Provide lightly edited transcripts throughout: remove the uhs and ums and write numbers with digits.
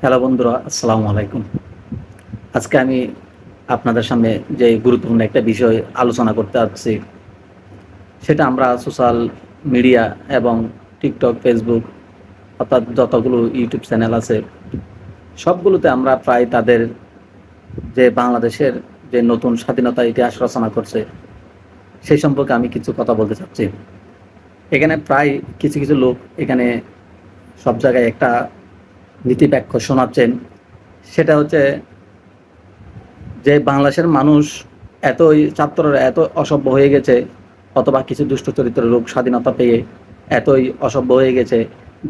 Hello বন্ধুরা, আসসালামু আলাইকুম। আজকে আমি আপনাদের সামনে যে গুরুত্বপূর্ণ একটা বিষয় আলোচনা করতে যাচ্ছি, সেটা আমরা সোশ্যাল মিডিয়া এবং টিকটক, ফেসবুক অর্থাৎ যতগুলো ইউটিউব চ্যানেল আছে, সবগুলোতে আমরা প্রায় তাদের যে বাংলাদেশের যে নতুন স্বাধীনতা ইতিহাস রচনা করছে, সেই সম্পর্কে আমি কিছু কথা বলতে চাচ্ছি। এখানে প্রায় কিছু লোক এখানে সব জায়গায় একটা নীতিবাক্য শোনাচ্ছেন, সেটা হচ্ছে যে বাংলাদেশের মানুষ ছাত্ররা এত অসভ্য হয়ে গেছে, অথবা কিছু দুষ্ট চরিত্রের লোক স্বাধীনতা পেয়ে এতই অসভ্য হয়ে গেছে,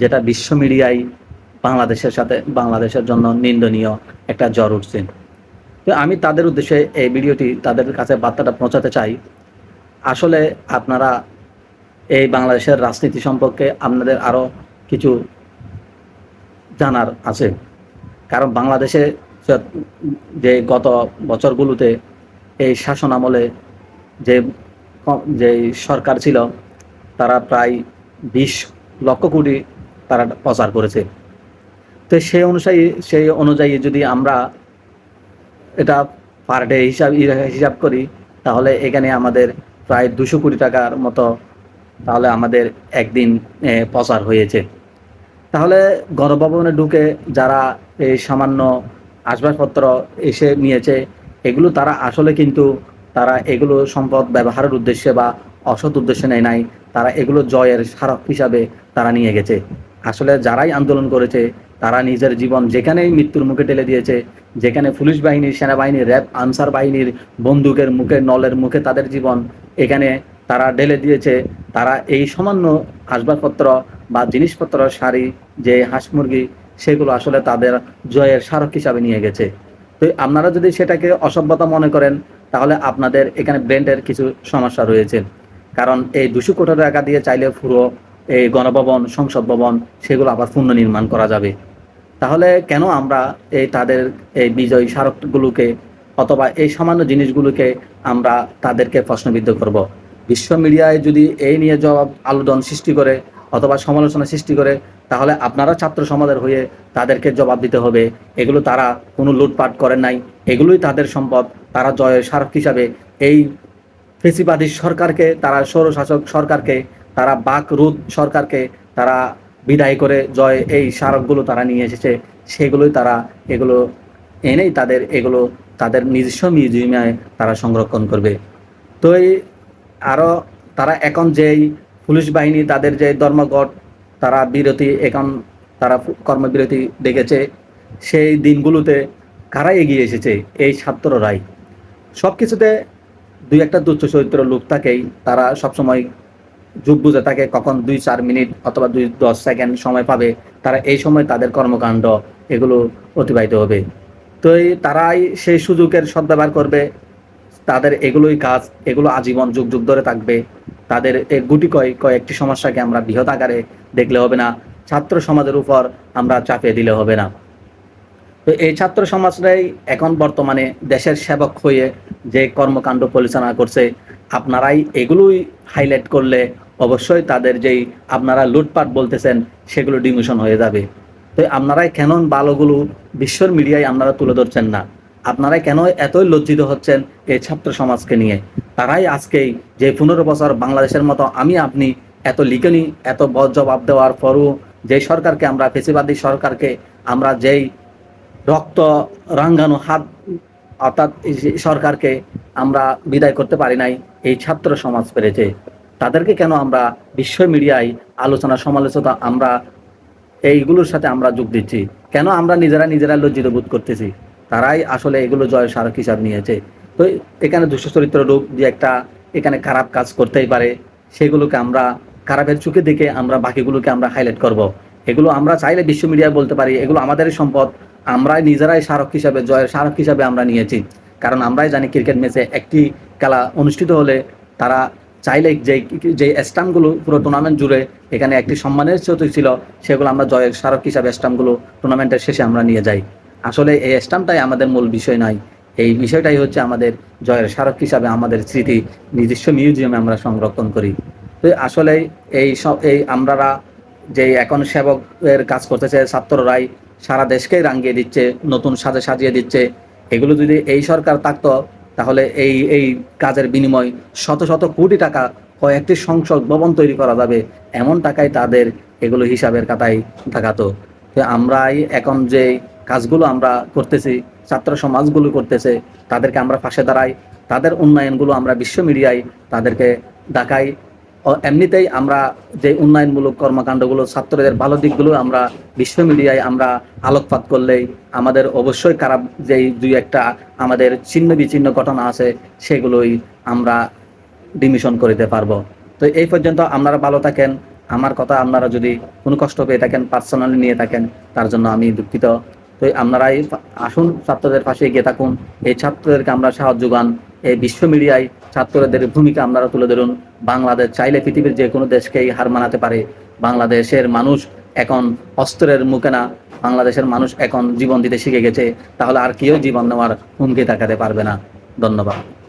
যেটা বিশ্ব মিডিয়ায় বাংলাদেশের জন্য নিন্দনীয় একটা জ্বর উঠছে। তো আমি তাদের উদ্দেশ্যে এই ভিডিওটি তাদের কাছে বার্তাটা পৌঁছাতে চাই। আসলে আপনারা এই বাংলাদেশের রাজনীতি সম্পর্কে আপনাদের আরও কিছু জানার আছে। কারণ বাংলাদেশে যে গত বছরগুলোতে এই শাসন আমলে যে যে সরকার ছিল, তারা প্রায় ২০ লক্ষ কোটি তারা প্রচার করেছে। তো সেই অনুযায়ী যদি আমরা এটা পার ডে হিসাব করি, তাহলে এখানে আমাদের প্রায় ২০০ কোটি টাকার মতো তাহলে আমাদের একদিন প্রচার হয়েছে। তাহলে গণভবনে ঢুকে যারা এই সামান্য আসবাবপত্র এসে নিয়েছে, এগুলো তারা আসলে কিন্তু তারা এগুলো সম্পদ ব্যবহারের উদ্দেশ্যে বা অসৎ উদ্দেশ্যে নেয় নাই। তারা এগুলো জয়ের স্মারক হিসাবে তারা নিয়ে গেছে। আসলে যারাই আন্দোলন করেছে, তারা নিজের জীবন যেখানেই মৃত্যুর মুখে ঠেলে দিয়েছে, যেখানে পুলিশ বাহিনী, সেনাবাহিনী, র্যাব, আনসার বাহিনীর বন্দুকের মুখে, নলের মুখে তাদের জীবন এখানে তারা ঢেলে দিয়েছে, তারা এই সামান্য আসবাবপত্র বা জিনিসপত্র, শাড়ি, যে হাঁস মুরগি, সেগুলো আসলে তাদের জয়ের স্মারক হিসাবে নিয়ে গেছে। তো আপনারা যদি সেটাকে অসভ্যতা মনে করেন, তাহলে আপনাদের এখানে ব্র্যান্ডের কিছু সমস্যা রয়েছে। কারণ এই ২০০ কোটি টাকা দিয়ে চাইলে পুরো এই গণভবন, সংসদ ভবন, সেগুলো আবার পুনর্নির্মাণ করা যাবে। তাহলে কেন আমরা তাদের এই বিজয় স্মারকগুলোকে অথবা এই সামান্য জিনিসগুলোকে আমরা তাদেরকে প্রশ্নবিদ্ধ করব? বিশ্ব মিডিয়ায় যদি এই নিয়ে আলোড়ন সৃষ্টি করে অথবা সমালোচনা সৃষ্টি করে, তাহলে আপনারা ছাত্র সমাজের হয়ে তাদেরকে জবাব দিতে হবে। এগুলো তারা কোনো লুটপাট করেন নাই, এগুলোই তাদের সম্পদ। তারা জয়ের স্মারক হিসাবে এই ফেসিবাদী সরকারকে, তারা স্বৈরশাসক সরকারকে, তারা বাকরুদ্ধ সরকারকে তারা বিদায় করে এই স্মারকগুলো তারা নিয়ে এসেছে। সেগুলোই তারা এগুলো এনেই তাদের নিজস্ব মিউজিয়ামে তারা সংরক্ষণ করবে। তো আরও তারা এখন যেই পুলিশ বাহিনী, তাদের যে ধর্মঘট, তারা বিরতি, এখন তারা কর্মবিরতি ডেকেছে, সেই দিনগুলোতে কারা এগিয়ে এসেছে? এই ছাত্ররাই। সব কিছুতে দুই একটা তুচ্ছ চরিত্র লোক থাকেই, তারা সবসময় যুগ বুঝে থাকে কখন ২-৪ মিনিট অথবা ২-১০ সেকেন্ড সময় পাবে, তারা এই সময় তাদের কর্মকাণ্ড এগুলো অতিবাহিত হবে। তো তারাই সেই সুযোগের সদ্ব্যবহার করবে। তাদের এগুলোই কাজ, এগুলো আজীবন যুগ যুগ ধরে থাকবে। তাদের এই কয়েকটি সমস্যাকে আমরা বৃহৎ আকারে দেখলে হবে না, ছাত্র সমাজের উপর আমরা চাপিয়ে দিলে হবে না। তো এই ছাত্র সমাজটাই এখন বর্তমানে দেশের সেবক হয়ে যে কর্মকাণ্ড পরিচালনা করছে। আপনারাই এগুলোই হাইলাইট করলে অবশ্যই তাদের যেই আপনারা লুটপাট বলতেছেন, সেগুলো ডিমিশন হয়ে যাবে। তো আপনারাই কেন ভালোগুলো বিশ্বর মিডিয়ায় আপনারা তুলে ধরছেন না? আপনারাই কেন এতই লজ্জিত হচ্ছেন এই ছাত্র সমাজকে নিয়ে? তারাই আজকেই যে ১৫ বছর বাংলাদেশের মতো আমি আপনি এত লিখনি, এত জবাব দেওয়ার পরও যে সরকারকে আমরা, ফেসিবাদী সরকারকে আমরা যেই রক্ত রাঙ্গানো হাত, অর্থাৎ সরকারকে আমরা বিদায় করতে পারি নাই, এই ছাত্র সমাজ পেরেছে। তাদেরকে কেন আমরা বিশ্ব মিডিয়ায় আলোচনা সমালোচনা আমরা এইগুলোর সাথে আমরা যোগ দিচ্ছি? কেন আমরা নিজেরা লজ্জিত বোধ করতেছি? তারাই আসলে এগুলো জয়ের স্মারক হিসাব নিয়েছে। তো এখানে দুষ্ট চরিত্র লোক যে একটা এখানে খারাপ কাজ করতেই পারে, সেগুলোকে আমরা খারাপের চোখে দেখে আমরা বাকিগুলোকে আমরা হাইলাইট করব। এগুলো আমরা চাইলে বিশ্ব মিডিয়ায় বলতে পারি, এগুলো আমাদেরই সম্পদ, আমরাই নিজেরাই স্মারক হিসাবে, জয়ের স্মারক হিসাবে আমরা নিয়েছি। কারণ আমরাই জানি ক্রিকেট ম্যাচে একটি খেলা অনুষ্ঠিত হলে তারা চাইলে যে স্ট্যাম্পগুলো পুরো টুর্নামেন্ট জুড়ে এখানে একটি সম্মানের সাথে ছিল, সেগুলো আমরা জয়ের স্মারক হিসাবে স্ট্যাম্পগুলো টুর্নামেন্টের শেষে আমরা নিয়ে যাই। আসলে এই স্ট্যাম্পটাই আমাদের মূল বিষয় নয়, এই বিষয়টাই হচ্ছে আমাদের জয়ের স্মারক হিসাবে আমাদের স্মৃতি নিজস্ব মিউজিয়ামে আমরা সংরক্ষণ করি। তো আসলে এই আমরা যে এখন সেবকের কাজ করতেছে ছাত্ররাই, সারা দেশকে রাঙিয়ে দিচ্ছে, নতুন সাজে সাজিয়ে দিচ্ছে। এগুলো যদি এই সরকার থাকতো, তাহলে এই কাজের বিনিময় শত শত কোটি টাকা, কয়েকটি সংসদ ভবন তৈরি করা যাবে, এমন টাকায় তাদের এগুলো হিসাবের খাতায় দেখাতো। তো আমরাই এখন যে কাজগুলো আমরা করতেছি, ছাত্র সমাজগুলো করতেছে, তাদেরকে আমরা পাশে দাঁড়াই, তাদের উন্নয়নগুলো আমরা বিশ্ব মিডিয়ায় তাদেরকে দেখাই। এমনিতেই আমরা যে উন্নয়নমূলক কর্মকাণ্ডগুলো, ছাত্রদের ভালো দিকগুলো আমরা বিশ্ব মিডিয়ায় আমরা আলোকপাত করলেই আমাদের অবশ্যই খারাপ যেই দুই একটা আমাদের ছিন্ন বিচ্ছিন্ন ঘটনা আছে, সেগুলোই আমরা ডিমিশন করিতে পারবো। তো এই পর্যন্ত আপনারা ভালো থাকেন। আমার কথা আপনারা যদি কোনো কষ্ট পেয়ে থাকেন, পার্সোনালি নিয়ে থাকেন, তার জন্য আমি দুঃখিত। তো আপনারাই আসুন, ছাত্রদের পাশে এগিয়ে থাকুন, এই ছাত্রদেরকে আমরা সাহায্য গান, এই বিশ্ব মিডিয়ায় ছাত্রদের ভূমিকা আপনারা তুলে ধরুন। বাংলাদেশ চাইলে পৃথিবীর যে কোনো দেশকেই হার মানাতে পারে। বাংলাদেশের মানুষ এখন অস্ত্রের মুখে না, বাংলাদেশের মানুষ এখন জীবন দিতে শিখে গেছে। তাহলে আর কেউ জীবন নেওয়ার হুমকি দেখাতে পারবে না। ধন্যবাদ।